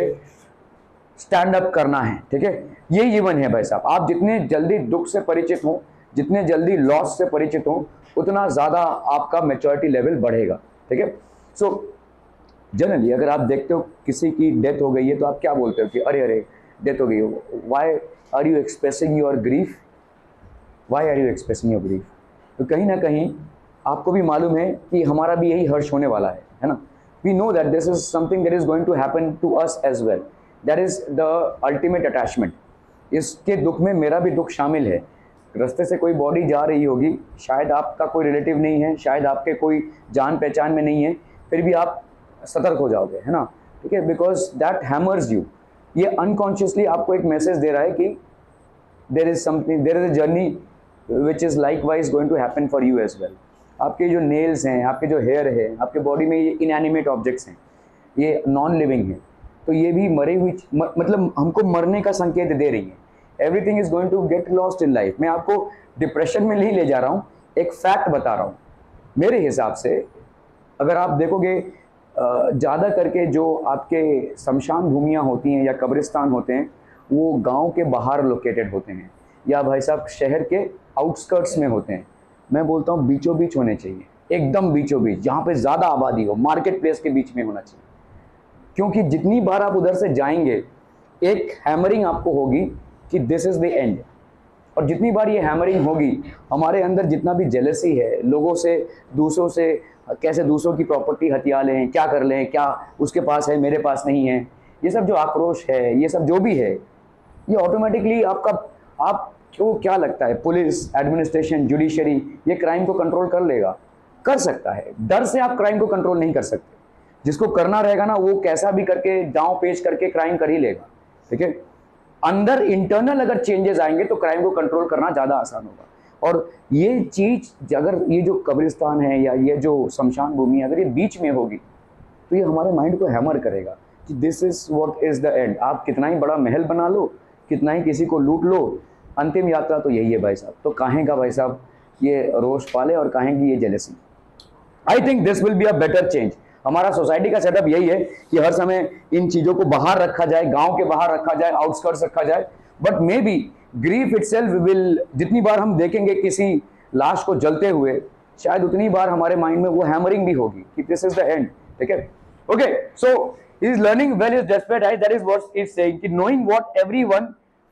स्टैंड अप करना है, ठीक है। ये जीवन है भाई साहब। आप जितने जल्दी दुख से परिचित हो, जितने जल्दी लॉस से परिचित हो, उतना ज्यादा आपका मैच्योरिटी लेवल बढ़ेगा, ठीक है। सो जनरली अगर आप देखते हो किसी की डेथ हो गई है तो आप क्या बोलते हो कि अरे अरे डेथ हो गई हो, why are you expressing your grief, why are you expressing your grief. तो कहीं ना कहीं आपको भी मालूम है कि हमारा भी यही हर्ष होने वाला है ना। We know that this is something that is going to happen to us as well, that is the ultimate attachment. इसके दुख में मेरा भी दुख शामिल है। रास्ते से कोई बॉडी जा रही होगी, शायद आपका कोई रिलेटिव नहीं है, शायद आपके कोई जान पहचान में नहीं है, फिर भी आप सतर्क हो जाओगे, है ना, ठीक है। बिकॉज दैट हैमर्स यू, ये अनकॉन्शियसली आपको एक मैसेज दे रहा है कि there is a journey which is likewise going to happen for you as well. आपके जो नेल्स हैं, आपके जो हेयर है, आपके बॉडी में ये इनएनिमेट ऑब्जेक्ट्स हैं, ये नॉन लिविंग है, तो ये भी मरे हुई मतलब हमको मरने का संकेत दे रही है। Everything is going to get lost in life. मैं आपको डिप्रेशन में नहीं ले जा रहा हूँ, एक फैक्ट बता रहा हूँ। मेरे हिसाब से अगर आप देखोगे ज़्यादा करके जो आपके शमशान भूमियाँ होती हैं या कब्रिस्तान होते हैं वो गांव के बाहर लोकेटेड होते हैं या भाई साहब शहर के आउटस्कर्ट्स में होते हैं। मैं बोलता हूँ बीचों बीच होने चाहिए, एकदम बीचों बीच, जहाँ पे ज़्यादा आबादी हो, मार्केट प्लेस के बीच में होना चाहिए। क्योंकि जितनी बार आप उधर से जाएंगे एक हैमरिंग आपको होगी कि दिस इज़ द एंड, और जितनी बार ये हैमरिंग होगी हमारे अंदर जितना भी जेलसी है, लोगों से, दूसरों से कैसे दूसरों की प्रॉपर्टी हथिया लें, क्या कर लें, क्या उसके पास है मेरे पास नहीं है, ये सब जो आक्रोश है, ये सब जो भी है, ये ऑटोमेटिकली आपको क्या लगता है, पुलिस, एडमिनिस्ट्रेशन, जुडिशरी ये क्राइम को कंट्रोल कर लेगा? कर सकता है। डर से आप क्राइम को कंट्रोल नहीं कर सकते। जिसको करना रहेगा ना, वो कैसा भी करके दांव पेच करके क्राइम कर ही लेगा, ठीक है। अंदर इंटरनल अगर चेंजेस आएंगे तो क्राइम को कंट्रोल करना ज्यादा आसान होगा। और ये चीज अगर ये जो कब्रिस्तान है या ये जो शमशान भूमि है, अगर ये बीच में होगी तो ये हमारे माइंड को हैमर करेगा कि this is what is the end. आप कितना ही बड़ा महल बना लो, कितना ही किसी को लूट लो, अंतिम यात्रा तो यही है भाई साहब। तो काहे का भाई साहब ये रोष पाले और काहे की ये jealousy. I think this will be a better change. हमारा सोसाइटी का सेटअप यही है कि हर समय इन चीजों को बाहर रखा जाए, गांव के बाहर रखा जाए, आउटस्कर्ट्स रखा जाए। But may be grief itself will, जितनी बार हम देखेंगे किसी लाश को जलते हुए, शायद उतनी बार हमारे माइंड में वो हैमरिंग भी होगी कि दिस इज द एंड, ठीक है। Okay, so is learning well is desperate, I that is what is saying कि knowing what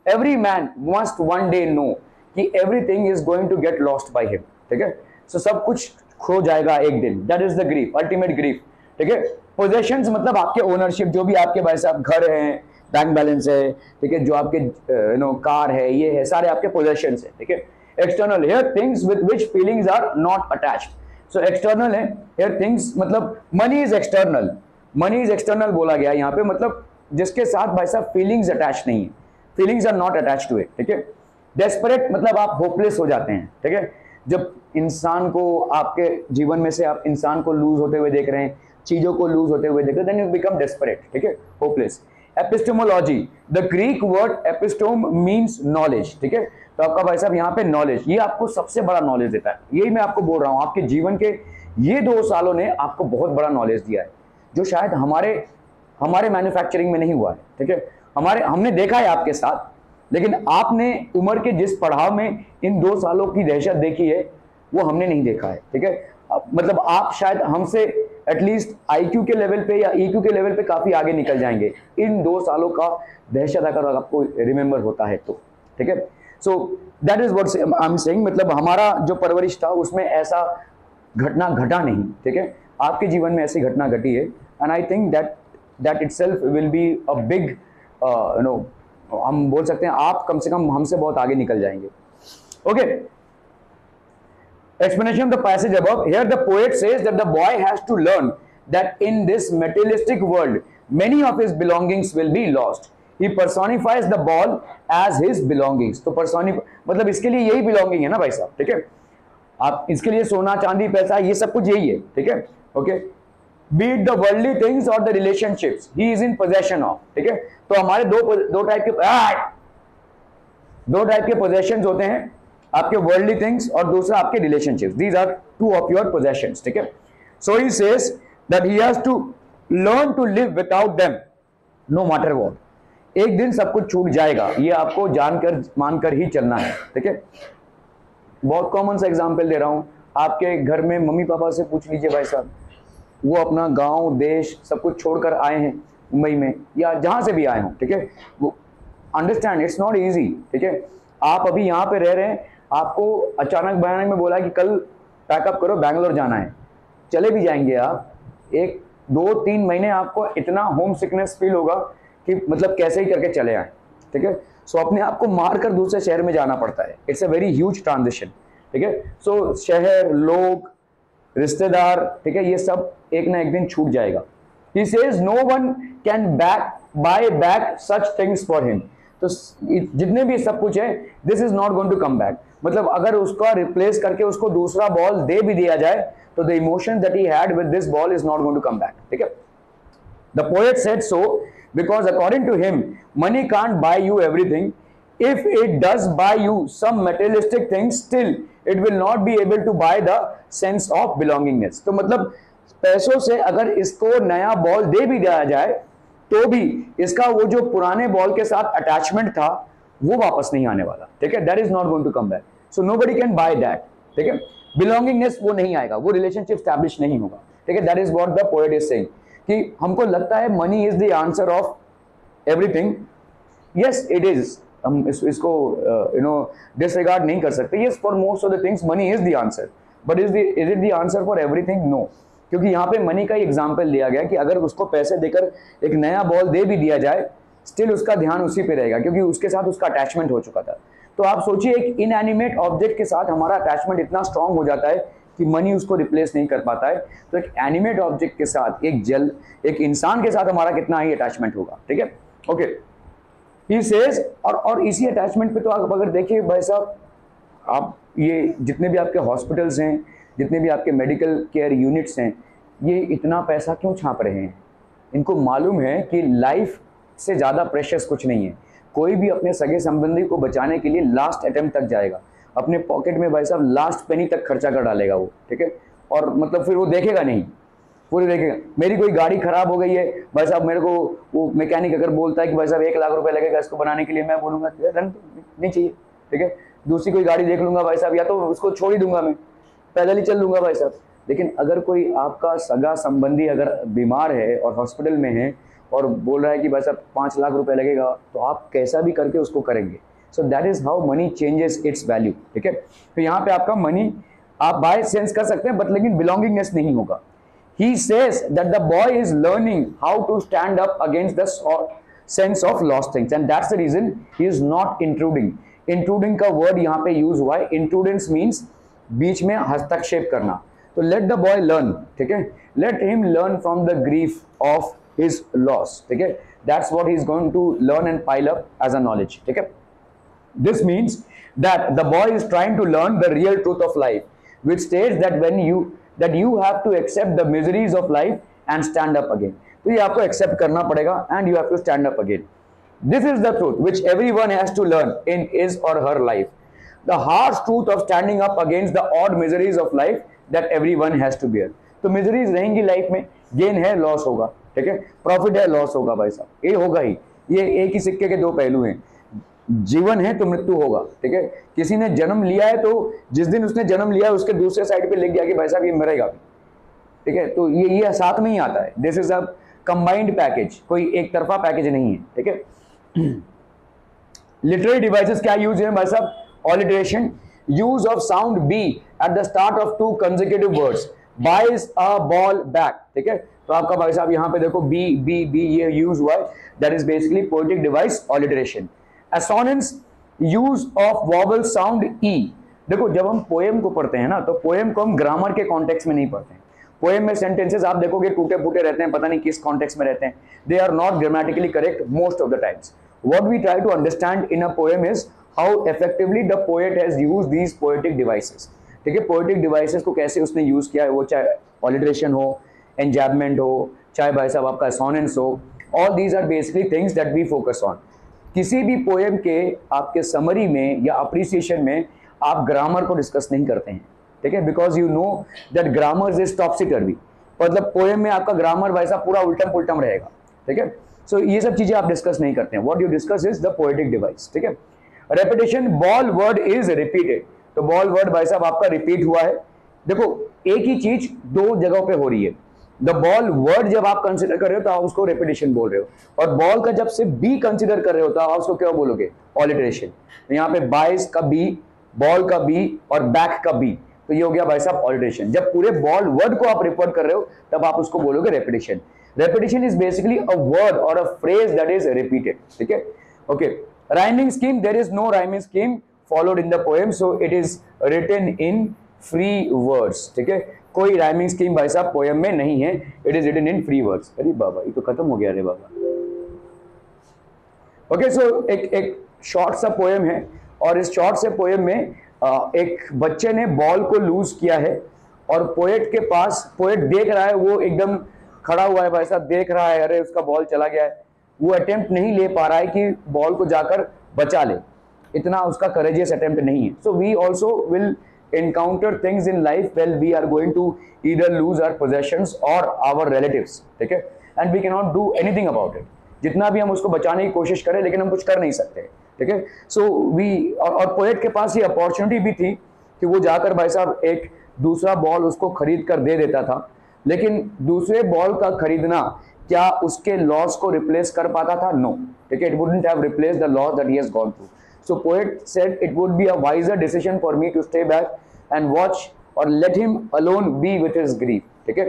every man must one day know कि everything is going to get lost by him, ठीक है। सो सब कुछ खो जाएगा एक दिन, that is the grief, ultimate grief, ठीक है। पोजेशंस मतलब आपके ओनरशिप, जो भी आपके भाई साहब घर है, बैंक बैलेंस है, ठीक है, जो आपके कार है, ये है, सारे आपके पोजेशंस है, ठीक है। External here things with which feelings are not attached. So external है हियर थिंग्स, मतलब money is external, money is external बोला गया यहाँ पे, मतलब जिसके साथ भाई साहब फीलिंग्स अटैच नहीं है, feelings are not attach to it, ठीक है। डेस्परेट मतलब आप होपलेस हो जाते हैं, ठीक है। जब इंसान को आपके जीवन में से आप इंसान को लूज होते हुए देख रहे हैं, चीजों को लूज होते हुए देख रहे हैं, देन यू बिकम डेस्परेट, ठीक है, hopeless. Epistemology, the Greek word episteme means knowledge, ठीक है। तो आपका भाई साहब यहाँ पे नॉलेज, ये आपको सबसे बड़ा नॉलेज देता है। यही मैं आपको बोल रहा हूँ, आपके जीवन के ये 2 सालों ने आपको बहुत बड़ा नॉलेज दिया है, जो शायद हमारे मैन्युफैक्चरिंग में नहीं हुआ है, ठीक है। हमने देखा है आपके साथ, लेकिन आपने उम्र के जिस पड़ाव में इन 2 सालों की दहशत देखी है, वो हमने नहीं देखा है, ठीक है। मतलब आप शायद हमसे एटलीस्ट आईक्यू के लेवल पे या ईक्यू के लेवल पे काफी आगे निकल जाएंगे इन 2 सालों का दहशत अगर आपको रिमेंबर होता है तो, ठीक है। सो that is what I am saying, मतलब हमारा जो परवरिश था उसमें ऐसा घटना घटा नहीं, ठीक है। आपके जीवन में ऐसी घटना घटी है, and I think that itself will be a big हम बोल सकते हैं आप कम से कम हमसे बहुत आगे निकल जाएंगे। Okay, explanation of the passage above. Here the poet says that the boy has to learn that in this materialistic world many of his belongings will be lost. He personifies the ball as his belongings. तो मतलब इसके लिए यही belonging है ना भाई साहब, ठीक है। आप इसके लिए सोना चांदी पैसा ये सब कुछ यही है, ठीक है। Okay, be it the worldly things or the relationships he is in possession of, ठीक है। तो हमारे दो टाइप के possessions होते हैं, आपके वर्ल्डली थिंग्स और दूसरा आपके relationships. These are 2 of your possessions, ठीक है। So he says that he has to learn to live without them no matter what. एक दिन सब कुछ छूट जाएगा, ये आपको जानकर मानकर ही चलना है, ठीक है। बहुत कॉमन सा एग्जांपल दे रहा हूं, आपके घर में मम्मी पापा से पूछ लीजिए भाई साहब, वो अपना गांव देश सब कुछ छोड़कर आए हैं मुंबई में या जहां से भी आए हों, ठीक है। वो अंडरस्टैंड इट्स नॉट ईजी, ठीक है। आप अभी यहाँ पे रह रहे हैं, आपको अचानक भयानक में बोला कि कल पैकअप करो बैंगलोर जाना है, चले भी जाएंगे आप, 1-2-3 महीने आपको इतना होम सिकनेस फील होगा कि मतलब कैसे ही करके चले आए, ठीक है। सो अपने आप को मार कर दूसरे शहर में जाना पड़ता है, it's a very huge transition, ठीक है। सो शहर, लोग, रिश्तेदार, ठीक है, ये सब एक ना एक दिन छूट जाएगा। He says no one can buy back such things for him. तो जितने भी सब कुछ है, this is not going to come back. मतलब अगर उसका रिप्लेस करके उसको दूसरा बॉल दे भी दिया जाए तो the emotion that he had with this ball is not going to come back, ठीक है। The poet said so because according to him money can't buy you everything, if it does buy you some materialistic things still it will not be able to buy the sense of belongingness. तो मतलब पैसों से अगर इसको नया बॉल दे भी दिया जाए तो भी इसका वो जो पुराने बॉल के साथ अटैचमेंट था वो वापस नहीं आने वाला, ठीक है। That is not going to come back, so nobody can buy that, ठीक है। बिलोंगिंगनेस वो नहीं आएगा, वो रिलेशनशिप स्टैब्लिश नहीं होगा, ठीक है। That is what the poet is saying कि हमको लगता है money is the answer of everything. Yes it is, हम इसको डिसरिगार्ड नहीं कर सकते। Yes for most of the things money is the answer, but is it the answer for everything? No, क्योंकि यहाँ पे मनी का एग्जाम्पल लिया गया कि अगर उसको पैसे देकर एक नया बॉल दे भी दिया जाए, स्टिल उसका ध्यान उसी पे रहेगा क्योंकि उसके साथ उसका अटैचमेंट हो चुका था। तो आप सोचिए एक इनएनिमेट ऑब्जेक्ट के साथ हमारा अटैचमेंट इतना स्ट्रांग हो जाता है कि मनी उसको रिप्लेस नहीं कर पाता है, तो एक एनिमेट ऑब्जेक्ट के साथ एक इंसान के साथ हमारा कितना ही अटैचमेंट होगा। ठीक है, ओके। ही सेज, और इसी अटैचमेंट पे तो आप अगर देखिए भाई साहब, आप ये जितने भी आपके हॉस्पिटल्स हैं, जितने भी आपके मेडिकल केयर यूनिट्स हैं, ये इतना पैसा क्यों छाप रहे हैं? इनको मालूम है कि लाइफ से ज़्यादा प्रेशियस कुछ नहीं है। कोई भी अपने सगे संबंधी को बचाने के लिए लास्ट अटेम्प्ट तक जाएगा, अपने पॉकेट में भाई साहब लास्ट पेनी तक खर्चा कर डालेगा वो। ठीक है, और मतलब फिर वो देखेगा नहीं, पूरी देखेगा। मेरी कोई गाड़ी खराब हो गई है भाई साहब, मेरे को वो मैकेनिक अगर बोलता है कि भाई साहब 1 लाख रुपए लगेगा इसको बनाने के लिए, मैं बोलूँगा रन नहीं चाहिए। ठीक है, दूसरी कोई गाड़ी देख लूँगा भाई साहब, या तो उसको छोड़ ही दूंगा, मैं पैदल ही चल लूँगा भाई साहब। लेकिन अगर कोई आपका सगा संबंधी अगर बीमार है और हॉस्पिटल में है और बोल रहा है कि भाई साहब 5 लाख रुपए लगेगा, तो आप कैसा भी करके उसको करेंगे। सो that is how many changes it's value. ठीक है, तो यहाँ पे आपका मनी आप बाय सेंस कर सकते हैं, बट लेकिन बिलोंगिंगनेस नहीं होगा। He says that the boy is learning how to stand up against the sense of lost things, and that's the reason he is not intruding. Intruding का word यहाँ पे use हुआ है। Intrudence means बीच में हस्तक्षेप करना। तो let the boy learn, ठीक है, let him learn from the grief of his loss, ठीक है, that's what he is going to learn and pile up as a knowledge, ठीक है। This means that the boy is trying to learn the real truth of life, which states that you have to accept the miseries of life and stand up again. तो ये आपको accept करना पड़ेगा and you have to stand up again. This is the truth which everyone has to learn in his or her life. The harsh truth of standing up against the odd miseries of life that everyone has to bear. तो miseries रहेंगी लाइफ में, गेन है लॉस होगा, ठीक है, प्रॉफिट है लॉस होगा भाई साहब, ये होगा ही। ये एक ही सिक्के के दो पहलू हैं। जीवन है तो मृत्यु होगा, ठीक है। किसी ने जन्म लिया है तो जिस दिन उसने जन्म लिया है उसके दूसरे साइड पे लिख दिया कि भाई साहब ये मरेगा भी, ठीक है। तो ये साथ में ही आता है। This is a combined package, कोई एक तरफा पैकेज नहीं है, ठीक है। लिटरेरी डिवाइसेस क्या यूज है भाई साहब? Alliteration, use of sound B at the start of 2 consecutive words, buys a ball back, ठीक है। तो आपका भाई साहब यहाँ पे देखो बी बी बी ये यूज हुआ है, that is basically poetic device alliteration. Assonance, use of vowel sound e। देखो जब हम पोएम को पढ़ते हैं ना, तो पोएम को हम ग्रामर के कॉन्टेक्स्ट में नहीं पढ़ते हैं। पोएम में सेंटेंसेस आप देखोगे टूटे फूटे रहते हैं, पता नहीं किस कॉन्टेक्स्ट में रहते हैं। They are not grammatically correct most of the times. What we try to understand in a poem is how effectively the poet has used these poetic devices, ठीक है। पोएटिक डिवाइसेस को कैसे उसने यूज किया है, वो चाहे ऑलिटरेशन हो, एंजैबमेंट हो, चाहे भाई साहब आपका असोनेंस हो, all these are basically things that we focus on. किसी भी पोएम के आपके समरी में या अप्रिसिएशन में आप ग्रामर को डिस्कस नहीं करते हैं, ठीक है, because you know that grammar is topsy turvy. मतलब पोएम में आपका ग्रामर वैसा पूरा उल्टम पुल्टम रहेगा, ठीक है। सो ये सब चीजें आप डिस्कस नहीं करते हैं। What you discuss is the poetic device, ठीक है। Repetition, ball word is repeated. तो बॉल वर्ड भाई साहब आपका रिपीट हुआ है। देखो एक ही चीज 2 जगहों पे हो रही है। द बॉल वर्ड जब आप कंसिडर कर रहे हो तो आप उसको रेपिटेशन बोल रहे हो, और बॉल का जब से बी कंसिडर कर रहे हो तो आप उसको क्या बोलोगे? ऑलिटरेशन। तो यहाँ पे बाइस का बी, बॉल का बी और बैक का बी, तो ये हो गया भाई साहब ऑलिटरेशन। जब पूरे बॉल वर्ड को आप रिपोर्ट कर रहे हो तब आप उसको बोलोगे repetition. Repetition is basically a word और a phrase that is repeated, ठीक है, okay. Rhyming scheme, there is no rhyming scheme followed in the poem, so it is written in free words, ठीक है। कोई राइमिंग स्कीम भाई साहब पोएम में नहीं है, it is written in free words. अरे बाबा ये तो खत्म हो गया रे बाबा। ओके, सो एक शॉर्ट सा पोएम है, और इस शॉर्ट से पोएम में एक बच्चे ने बॉल को लूज किया है, और पोएट के पास, पोएट देख रहा है, वो एकदम खड़ा हुआ है भाई साहब, देख रहा है अरे उसका बॉल चला गया है। वो अटेम्प्ट नहीं ले पा रहा है कि बॉल को जाकर बचा ले, इतना उसका करेजियस अटेम्प्ट नहीं है। So we also will encounter things in life when we are going to either lose our possessions or our relatives, ठीक है, and we cannot do anything about it। जितना भी हम उसको बचाने की कोशिश करें लेकिन हम कुछ कर नहीं सकते, ठीक है। सो वी, और पोएट के पास ये अपॉर्चुनिटी भी थी कि वो जाकर भाई साहब एक दूसरा बॉल उसको खरीद कर दे देता था, लेकिन दूसरे बॉल का खरीदना क्या उसके लॉस को रिप्लेस कर पाता था? नो, ठीक है, it wouldn't have replaced the loss that he has gone through। So poet said it would be a wiser decision for me to stay back and watch or let him alone be with his grief, ठीक है।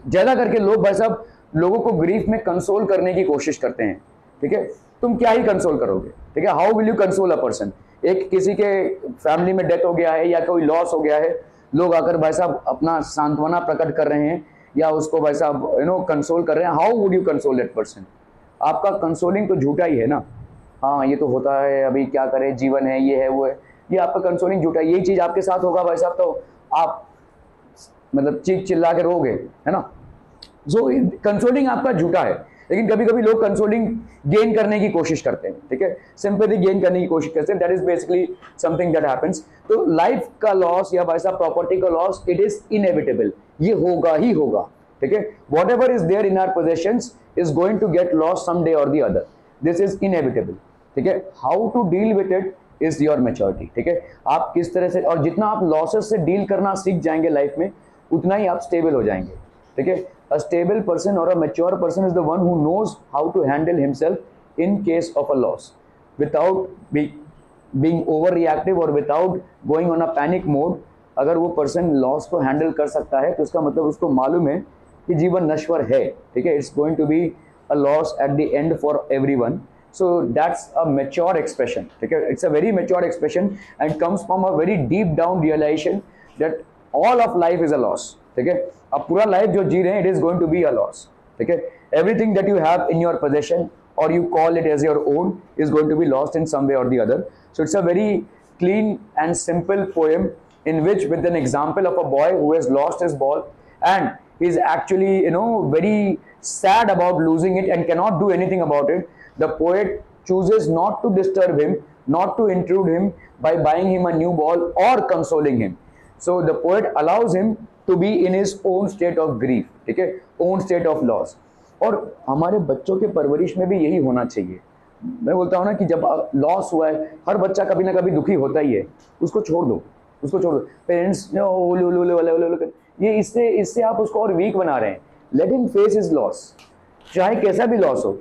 ज्यादा करके लोग भाई साहब लोगों को ग्रीफ में कंसोल करने की कोशिश करते हैं, ठीक है, तुम क्या ही कंसोल करोगे, ठीक है, how will you console a person. एक किसी के फैमिली में डेथ हो गया है या कोई लॉस हो गया है, लोग आकर भाई साहब अपना सांत्वना प्रकट कर रहे हैं या उसको भाई साहब कंसोल कर रहे हैं, how would you console that person. आपका कंसोलिंग तो झूठा ही है ना, हाँ ये तो होता है, अभी क्या करें, जीवन है, ये है वो है, ये आपका कंसोलिंग झूठा है। यही चीज आपके साथ होगा भाई साहब तो आप मतलब चीख चिल्ला के रोगे, है ना। जो कंसोलिंग आपका झूठा है, लेकिन कभी कभी लोग कंसोलिंग गेन करने की कोशिश करते हैं, ठीक है, सिंपैथी गेन करने की कोशिश करते हैं, that is basically something that happens. तो लाइफ का लॉस या भाई साहब प्रॉपर्टी का लॉस, इट इज इनएविटेबल, ये होगा ही होगा, ठीक है। Whatever is there in our possessions is going to get loss some day और the other, this is inevitable, ठीक है। How to deal with it is your maturity, ठीक है। आप किस तरह से, और जितना आप लॉसेस से डील करना सीख जाएंगे लाइफ में, उतना ही आप स्टेबल हो जाएंगे, ठीक है। A stable person or a mature person is the one who knows how to handle himself in case of a loss without being overreactive or without going on a panic mode। अगर वो पर्सन लॉस को हैंडल कर सकता है तो उसका मतलब उसको मालूम है कि जीवन नश्वर है, ठीक है, it's going to be a loss at the end for everyone. So that's a mature expression, ठीक है, it's a very mature expression and comes from a very deep down realization that all of life is a loss, ठीक है। अब पूरा लाइफ जो जी रहे हैं, it is going to be a loss, ठीक है। Everything that you have in your possession और you call it as your own is going to be lost in some way और the other. So it's a very clean and simple poem in which with an example of a boy who has lost his ball and is actually very sad about losing it and cannot do anything about it. The poet chooses not to disturb him, not to intrude him by buying him a new ball or consoling him. So the poet allows him to be in his own state of grief, ठीक है, own state of loss। और हमारे बच्चों के परवरिश में भी यही होना चाहिए। मैं बोलता हूँ ना कि जब लॉस हुआ है, हर बच्चा कभी ना कभी दुखी होता ही है, उसको छोड़ दो, उसको छोड़ दो। पेरेंट्स ये इससे आप उसको और वीक बना रहे हैं। Late him face his loss, चाहे कैसा भी लॉस हो,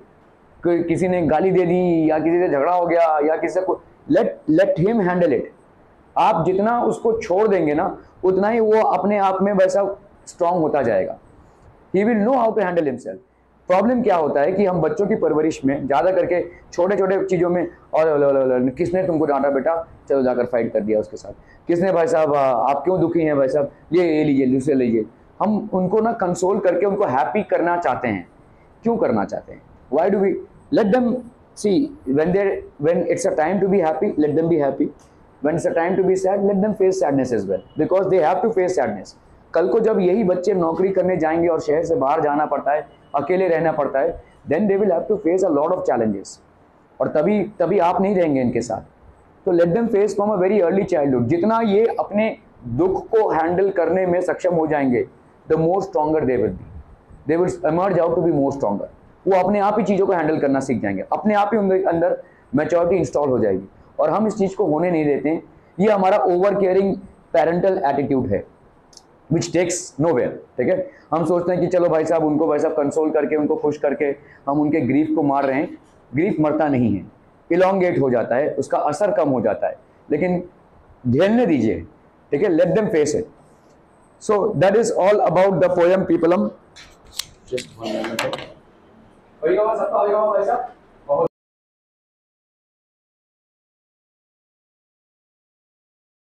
किसी ने गाली दे दी या किसी से झगड़ा हो गया या किसी से, लेट हिम हैंडल इट। आप जितना उसको छोड़ देंगे ना, उतना ही वो अपने आप में वैसा स्ट्रांग होता जाएगा। He will know how to handle himself. Problem क्या होता है कि हम बच्चों की परवरिश में ज़्यादा करके छोटे छोटे चीज़ों में, और किसने तुमको डांटा बेटा, चलो जाकर फाइट कर दिया उसके साथ, किसने भाई साहब आप क्यों दुखी हैं भाई साहब, ये लीजिए दूसरे लीजिए। हम उनको ना कंसोल करके उनको हैप्पी करना चाहते हैं। क्यों करना चाहते हैं? Why do we let them see when it's a time to be happy, let them be happy. When it's a time to be sad, let them face sadness as well, because they have to face sadness. कल को जब यही बच्चे नौकरी करने जाएंगे और शहर से बाहर जाना पड़ता है, अकेले रहना पड़ता है, then they will have to face a lot of challenges, और तभी आप नहीं रहेंगे इनके साथ। तो let them face from a very early childhood। जितना ये अपने दुख को हैंडल करने में सक्षम हो जाएंगे, the more stronger they will be, they will emerge out to be more stronger। वो अपने आप ही चीज़ों को हैंडल करना सीख जाएंगे, अपने आप ही उनके अंदर मैच्योरिटी इंस्टॉल हो जाएगी, और हम इस चीज़ को होने नहीं देते हैं। ये हमारा ओवर केयरिंग पेरेंटल एटीट्यूड है, विच टेक्स नोवेयर, ठीक है। हम सोचते हैं कि चलो भाई साहब उनको भाई साहब कंसोल करके, उनको खुश करके हम उनके ग्रीफ को मार रहे हैं। ग्रीफ मरता नहीं है, इलोंगेट हो जाता है, उसका असर कम हो जाता है, लेकिन झेलने दीजिए, ठीक है। Let them face it. So that is all about the poem people. Just 1 minute. भाई साहब